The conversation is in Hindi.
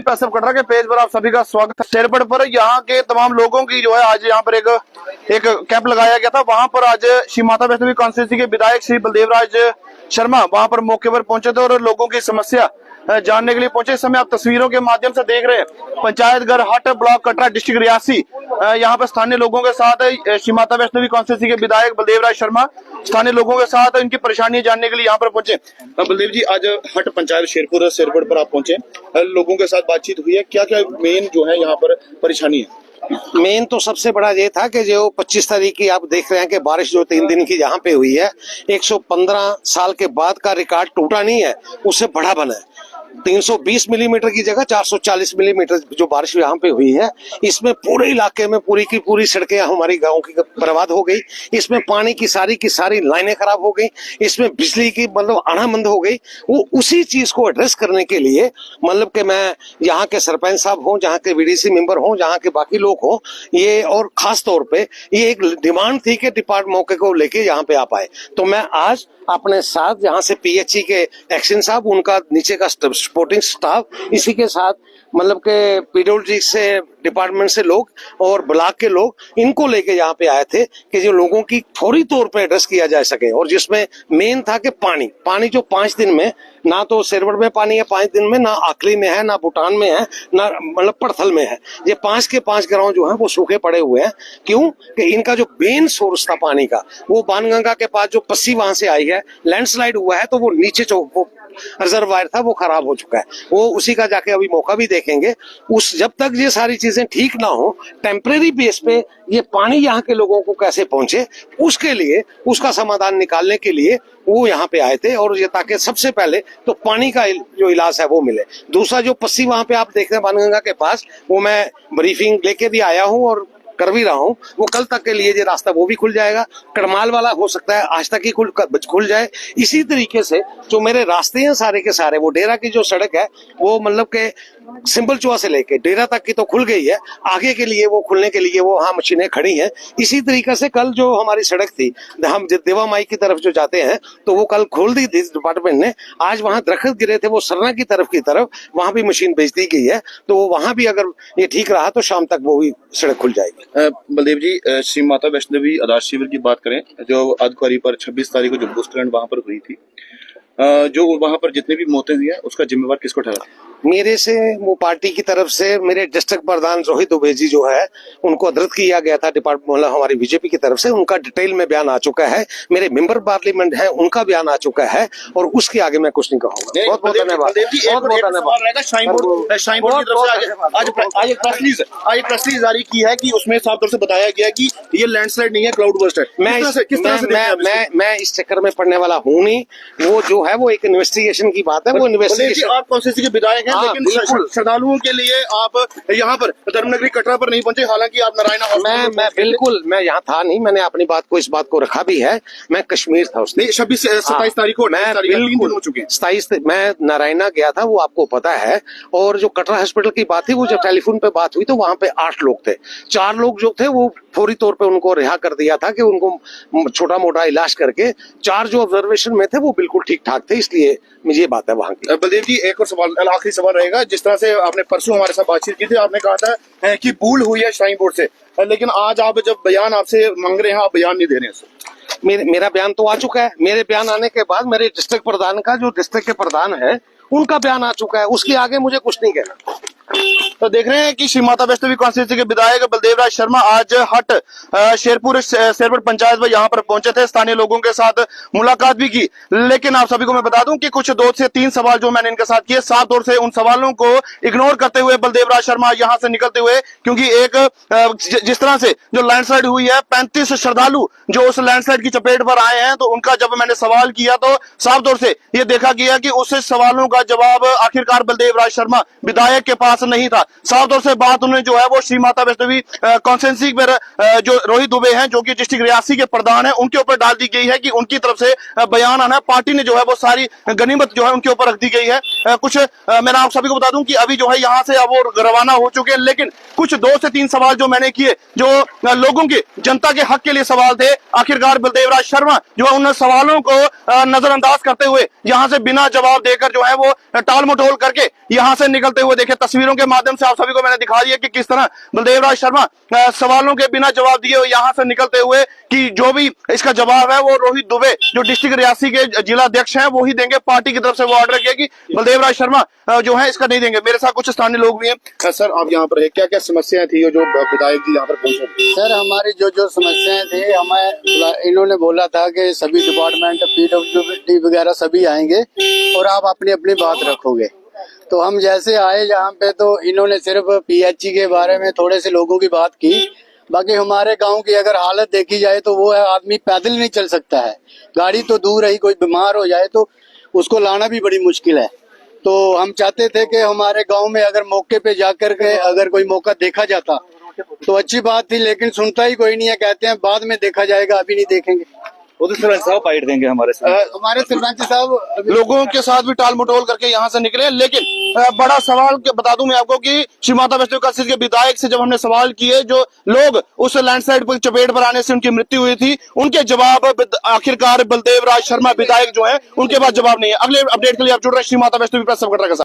पैसे कटरा के पेज पर आप सभी का स्वागत है। शेरपट पर यहाँ के तमाम लोगों की जो है आज यहाँ पर एक कैंप लगाया गया था। वहां पर आज श्री माता वैष्णो देवी कॉन्स्टिट्यूंसी के विधायक श्री बलदेव राज शर्मा वहां पर मौके पर पहुंचे थे और लोगों की समस्या जानने के लिए पहुंचे। इस समय आप तस्वीरों के माध्यम से देख रहे हैं पंचायत घर हट ब्लॉक कटरा डिस्ट्रिक्ट रियासी। यहाँ पर स्थानीय लोगों के साथ श्री माता वैष्णो देवी कॉन्स्टिट्यूंसी के विधायक बलदेव राज शर्मा स्थानीय लोगों के साथ इनकी परेशानियां जानने के लिए यहाँ पर पहुंचे। बलदेव जी, आज हट पंचायत शेरपुर पर आप पहुंचे, लोगों के साथ बातचीत हुई है, क्या क्या मेन जो है यहाँ पर परेशानी है? मेन तो सबसे बड़ा ये था कि जो 25 तारीख की आप देख रहे हैं कि बारिश जो 3 दिन की यहाँ पे हुई है, 115 साल के बाद का रिकॉर्ड टूटा नहीं है, उससे बड़ा बना है। 320 मिलीमीटर की जगह 440 मिलीमीटर जो बारिश यहाँ पे हुई है, इसमें पूरे इलाके में पूरी की पूरी सड़कें हमारी गांव की बर्बाद हो गई। इसमें पानी की सारी लाइनें खराब हो गई। इसमें बिजली की मतलब आनाबंद हो गई। वो उसी चीज को एड्रेस करने के लिए मतलब कि मैं यहाँ के सरपंच साहब हों, जहाँ के वीडीसी मेंबर हों, जहाँ के बाकी लोग हों, ये और खास तौर पे ये एक डिमांड थी कि डिपार्टमेंट मौके को लेके यहाँ पे आ पाए। तो मैं आज अपने साथ यहाँ से पीएचई के एक्शन साहब, उनका नीचे का सपोर्टिंग स्टाफ, इसी के साथ मतलब के पीडब्ल्यूडी से डिपार्टमेंट से लोग और ब्लॉक के लोग, इनको लेके यहाँ पे आए थे कि जो लोगों की फौरी तौर पे एड्रेस किया जा सके। और जिसमें मेन था कि पानी जो 5 दिन में ना तो शेरवट में पानी है, 5 दिन में ना आखली में है, ना भूटान में है, ना मतलब पड़थल में है। ये 5 के 5 गांव जो है वो सूखे पड़े हुए हैं। क्यों कि इनका जो मेन सोर्स था पानी का, वो बाणगंगा के पास जो पस्सी वहां से आई है, लैंडस्लाइड हुआ है, तो वो नीचे रिजर्वायर था वो खराब हो चुका है। वो उसी का जाके अभी मौका भी देखेंगे। उस जब तक ये सारी चीजें ठीक ना हो, टेम्परेरी बेस पे ये पानी यहाँ के लोगों को कैसे पहुंचे, उसके लिए उसका समाधान निकालने के लिए वो यहाँ पे आए थे। और ये ताकि सबसे पहले तो पानी का जो इलाज है वो मिले। दूसरा जो पस्सी वहां पे आप देख रहे हैं बाणगंगा के पास, वो मैं ब्रीफिंग लेके भी आया हूँ और कर भी रहा हूँ। वो कल तक के लिए ये रास्ता वो भी खुल जाएगा। कड़माल वाला हो सकता है आज तक ही खुल जाए। इसी तरीके से जो मेरे रास्ते हैं सारे के सारे, वो डेरा की जो सड़क है वो मतलब के सिंपल चौहा से लेके डेरा तक की तो खुल गई है। आगे के लिए वो खुलने के लिए वो वहाँ मशीनें खड़ी हैं। इसी तरीके से कल जो हमारी सड़क थी, हम देवा माई की तरफ जो जाते हैं, तो वो कल खोल दी थी डिपार्टमेंट ने। आज वहाँ दरख्त गिरे थे, वो सरना की तरफ वहाँ भी मशीन भेज दी गई है। तो वहाँ भी अगर ये ठीक रहा तो शाम तक वो भी सड़क खुल जाएगी। बलदेव जी, श्री माता वैष्णो देवी आदर्श शिविर की बात करें, जो अधकुआरी पर 26 तारीख को जो भूस्खलन वहां पर हुई थी, जो वहां पर जितने भी मौतें हुई हैं, उसका जिम्मेवार किसको ठहरा? मेरे से वो पार्टी की तरफ से मेरे डिस्ट्रिक्ट प्रधान रोहित दुबे जी जो है, उनको अवगत किया गया था डिपार्टमेंट मतलब हमारी बीजेपी की तरफ से। उनका डिटेल में बयान आ चुका है। मेरे मेंबर पार्लियामेंट है, उनका बयान आ चुका है। और उसके आगे मैं कुछ नहीं कहूँगा। बहुत बहुत धन्यवाद। आज एक प्रेस रिलीज जारी की है कि उसमें साफ तौर से बताया गया है कि ये लैंडस्लाइड नहीं है, क्लाउड बर्स्ट है। मैं इस चक्कर में पड़ने वाला हूँ नहीं। वो जो है वो एक इन्वेस्टिगेशन की बात है। वो इन्वेस्टिगेशन, आप कॉन्स्टिट्यूंसी के विधायक हैं, लेकिन श्रद्धालुओं के लिए आप यहाँ पर धर्मनगरी कटरा पर नहीं पहुंचे, हालांकि आप नारायण मैं बिल्कुल मैं यहाँ था नहीं। मैंने अपनी बात को इस बात को रखा भी है। मैं कश्मीर था उसमें 27 तारीख को। मैं बिल्कुल 27 मैं नारायणा गया था, वो आपको पता है। और जो कटरा हॉस्पिटल की बात थी, वो जब टेलीफोन पे बात हुई तो वहां पे 8 लोग थे। 4 लोग जो थे वो फौरी तौर पे उनको रिहा कर दिया था कि उनको छोटा मोटा इलाज करके। 4 जो ऑब्जर्वेशन में थे वो बिल्कुल ठीक ठाक थे। इसलिए मुझे ये बात है वहां की। बलदेव जी, एक और सवाल, आखिरी सवाल रहेगा। जिस तरह से आपने परसों हमारे साथ बातचीत की थी, आपने कहा था कि भूल हुई है श्राइन बोर्ड से, लेकिन आज आप जब बयान आपसे मांग रहे हैं, आप बयान नहीं दे रहे हैं। मेरा बयान तो आ चुका है। मेरे बयान आने के बाद मेरे डिस्ट्रिक्ट प्रधान का, जो डिस्ट्रिक्ट के प्रधान है, उनका बयान आ चुका है। उसके आगे मुझे कुछ नहीं कहना। तो देख रहे हैं कि श्री माता वैष्णो देवी कॉन्स्टिट्यूंसी के विधायक बलदेव राज शर्मा आज हट शेरपुर पंचायत में यहाँ पर पहुंचे थे। स्थानीय लोगों के साथ मुलाकात भी की। लेकिन आप सभी को मैं बता दूं कि कुछ 2 से 3 सवाल जो मैंने इनके साथ किए, साफ तौर से उन सवालों को इग्नोर करते हुए बलदेव राज शर्मा यहाँ से निकलते हुए, क्योंकि एक जिस तरह से जो लैंडस्लाइड हुई है, 35 श्रद्धालु जो उस लैंडस्लाइड की चपेट पर आए हैं, तो उनका जब मैंने सवाल किया तो साफ तौर से ये देखा गया कि उस सवालों का जवाब आखिरकार बलदेव राज शर्मा विधायक के पास नहीं था। साफ तौर से बात उन्होंने जो है वो श्री माता वैष्णो देवी कॉन्स्टिट्यूंसी पर जो रोहित दुबे हैं जो कि डिस्ट्रिक्ट रियासी के प्रधान है उनके ऊपर डाल दी गई है कि उनकी तरफ से बयान आना है। पार्टी ने जो है वो सारी गनीमत जो है उनके ऊपर रख दी गई है। कुछ मैं आप सभी को बता दूं कि अभी जो है यहाँ से अब वो रवाना हो चुके हैं, लेकिन कुछ 2 से 3 सवाल जो मैंने किए जो लोगों के जनता के हक के लिए सवाल थे, आखिरकार बलदेवराज शर्मा जो है उन सवालों को नजरअंदाज करते हुए यहाँ से बिना जवाब देकर जो है वो टाल मटोल करके यहाँ से निकलते हुए देखे। तस्वीरों के माध्यम से आप सभी को मैंने दिखा दिया कि किस तरह बलदेवराज शर्मा सवालों के बिना जवाब दिए यहाँ से निकलते हुए कि जो भी इसका जवाब है वो रोहित दुबे जो डिस्ट्रिक्ट रियासी के जिला अध्यक्ष हैं वो ही देंगे। पार्टी की तरफ से वो ऑर्डर किया कि बलदेवराज शर्मा जो है इसका नहीं देंगे। मेरे साथ कुछ स्थानीय लोग भी हैं। सर आप यहाँ पर क्या क्या समस्याएं थी जो विधायक जी यहाँ पर पहुंचे? सर हमारी जो समस्याएं थी हमें इन्होंने बोला था कि सभी डिपार्टमेंट पीडब्ल्यूडी वगैरह सभी आएंगे और आप अपनी अपनी बात रखोगे। तो हम जैसे आए यहाँ पे तो इन्होंने सिर्फ पीएचई के बारे में थोड़े से लोगों की बात की। बाकी हमारे गांव की अगर हालत देखी जाए तो वो है आदमी पैदल नहीं चल सकता है, गाड़ी तो दूर रही, कोई बीमार हो जाए तो उसको लाना भी बड़ी मुश्किल है। तो हम चाहते थे कि हमारे गांव में अगर मौके पे जाकर के अगर कोई मौका देखा जाता तो अच्छी बात थी, लेकिन सुनता ही कोई नहीं है। कहते हैं बाद में देखा जाएगा, अभी नहीं देखेंगे। वो तो सरपंच साहब फाइट देंगे हमारे सरपंच साहब लोगों के साथ भी टाल मटोल करके यहाँ से निकले। लेकिन बड़ा सवाल बता दूं मैं आपको कि श्री माता वैष्णो देवी के विधायक से जब हमने सवाल किए जो लोग उस लैंडस्लाइड पर चपेट पर आने से उनकी मृत्यु हुई थी, उनके जवाब आखिरकार बलदेवराज शर्मा विधायक जो है उनके पास जवाब नहीं है। अगले अपडेट के लिए आप जुड़ रहे श्री माता वैष्णो देवी प्रेस संगठन के साथ।